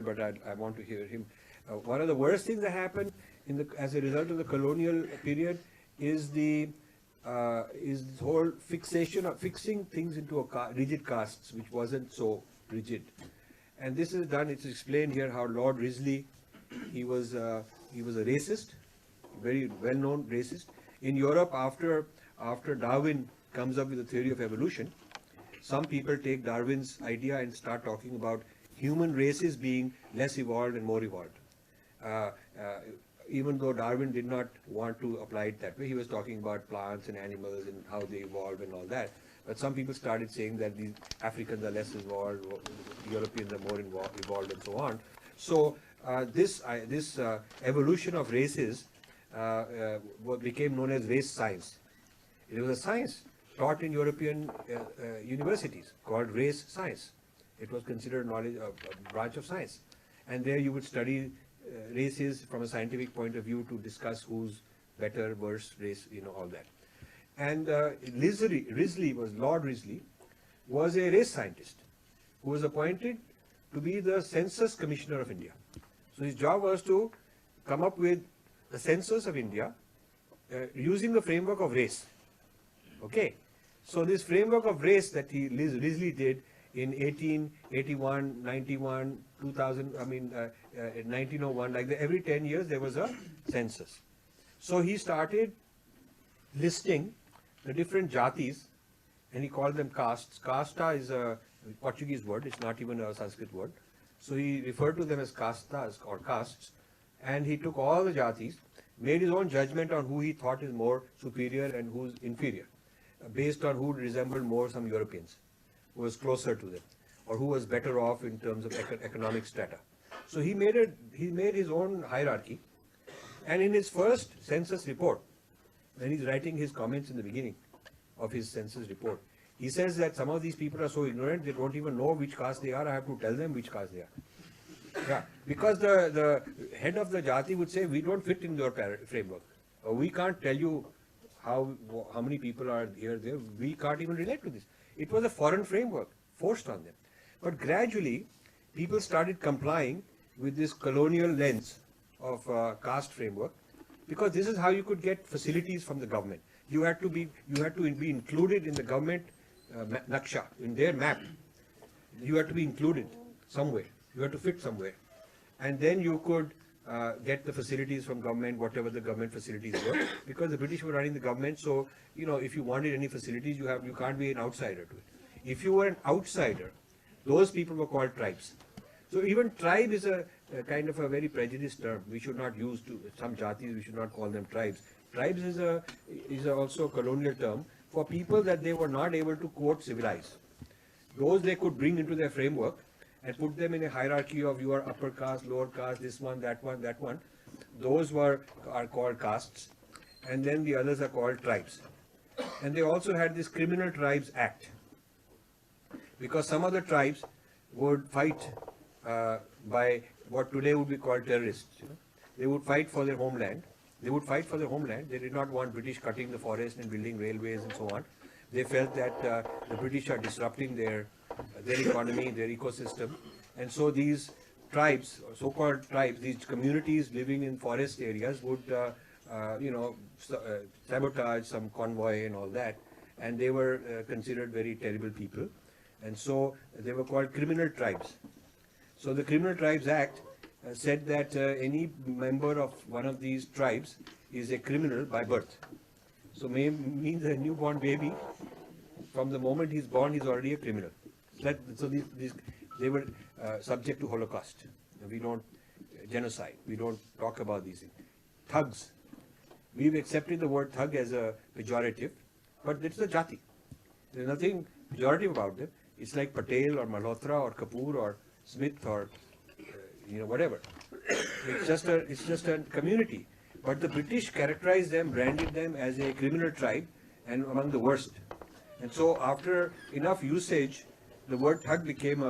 but I want to hear him. One of the worst things that happened as a result of the colonial period is the whole fixation of fixing things into rigid castes, which wasn't so rigid. And this is done. It's explained here how Lord Risley, he was a racist, very well-known racist. In Europe, after Darwin comes up with the theory of evolution, some people take Darwin's idea and start talking about human races being less evolved and more evolved. Even though Darwin did not want to apply it that way, he was talking about plants and animals and how they evolve and all that. But some people started saying that the Africans are less evolved, Europeans are more evolved, and so on. So this evolution of races became known as race science. It was a science taught in European universities called race science. It was considered a branch of science. And there you would study races from a scientific point of view to discuss who's better, worse race, all that. And Lord Risley was a race scientist who was appointed to be the Census Commissioner of India. So his job was to come up with the census of India using the framework of race. Okay, so this framework of race that Risley did in 1881, 91, 2000, 1901, like every 10 years there was a census. So he started listing the different jatis, and he called them castes. Casta is a Portuguese word, it's not even a Sanskrit word. So he referred to them as castas or castes, and he took all the jatis, made his own judgment on who he thought is more superior and who's inferior, based on who resembled more some Europeans, who was closer to them, or who was better off in terms of economic strata. So he made his own hierarchy, and in his first census report, when he's writing his comments in the beginning of his census report, he says that some of these people are so ignorant they don't even know which caste they are. I have to tell them which caste they are. Yeah, because the head of the jati would say, we don't fit in your framework. We can't tell you how many people are here, there. We can't even relate to this. It was a foreign framework forced on them. But gradually, people started complying with this colonial lens of caste framework, because this is how you could get facilities from the government. You had to be included in the government naksha, in their map. You had to be included somewhere. You had to fit somewhere, and then you could get the facilities from government, whatever the government facilities were, because the British were running the government. So if you wanted any facilities, you can't be an outsider to it. If you were an outsider, those people were called tribes. So even tribe is a kind of a very prejudiced term. We should not use some jatis. We should not call them tribes. Tribes is also a colonial term for people that they were not able to quote civilize. Those they could bring into their framework and put them in a hierarchy of your upper caste, lower caste, this one, that one, that one. Those are called castes, and then the others are called tribes. And they also had this Criminal Tribes Act, because some of the tribes would fight by what today would be called terrorists. They would fight for their homeland. They did not want British cutting the forest and building railways and so on. They felt that the British are disrupting their economy, their ecosystem. And so these tribes, so-called tribes, these communities living in forest areas would, sabotage some convoy and all that. And they were considered very terrible people. And so they were called criminal tribes. So the Criminal Tribes Act said that any member of one of these tribes is a criminal by birth. So means a newborn baby, from the moment he's born, he's already a criminal. So they were subject to Holocaust. We don't genocide. We don't talk about these things. Thugs. We've accepted the word thug as a pejorative, but it's a jati. There's nothing pejorative about them. It's like Patel or Malhotra or Kapoor or Smith or whatever. It's just a community. But the British characterized them, branded them as a criminal tribe and among the worst. And so after enough usage, the word thug became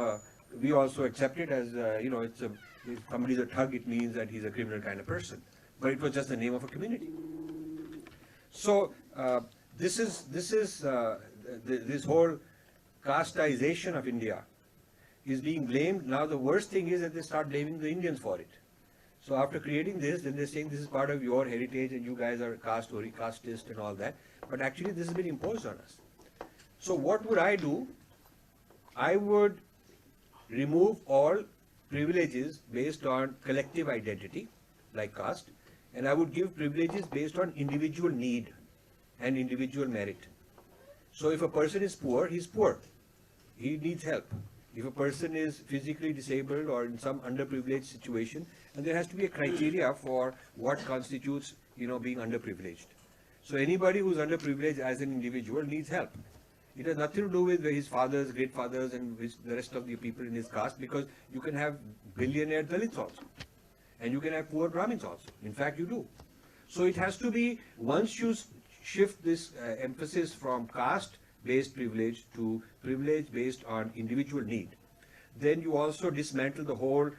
we also accept it as, if somebody's a thug, it means that he's a criminal kind of person. But it was just the name of a community. So this whole casteization of India is being blamed. Now the worst thing is that they start blaming the Indians for it. So after creating this, then they're saying this is part of your heritage and you guys are casteist and all that. But actually this has been imposed on us. So what would I do? I would remove all privileges based on collective identity, like caste, and I would give privileges based on individual need and individual merit. So if a person is poor, he's poor. He needs help. If a person is physically disabled or in some underprivileged situation, and there has to be a criteria for what constitutes, being underprivileged. So anybody who's underprivileged as an individual needs help. It has nothing to do with his fathers, great fathers, and the rest of the people in his caste, because you can have billionaire Dalits also, and you can have poor Brahmins also. In fact, you do. So it has to be, once you shift this emphasis from caste-based privilege to privilege based on individual need, then you also dismantle the whole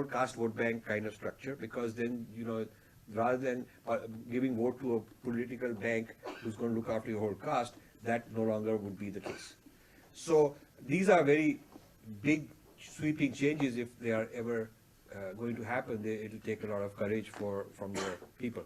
caste vote bank kind of structure, because then, rather than giving vote to a political bank who's going to look after your whole caste, that no longer would be the case. So these are very big sweeping changes. If they are ever going to happen, it will take a lot of courage from the people.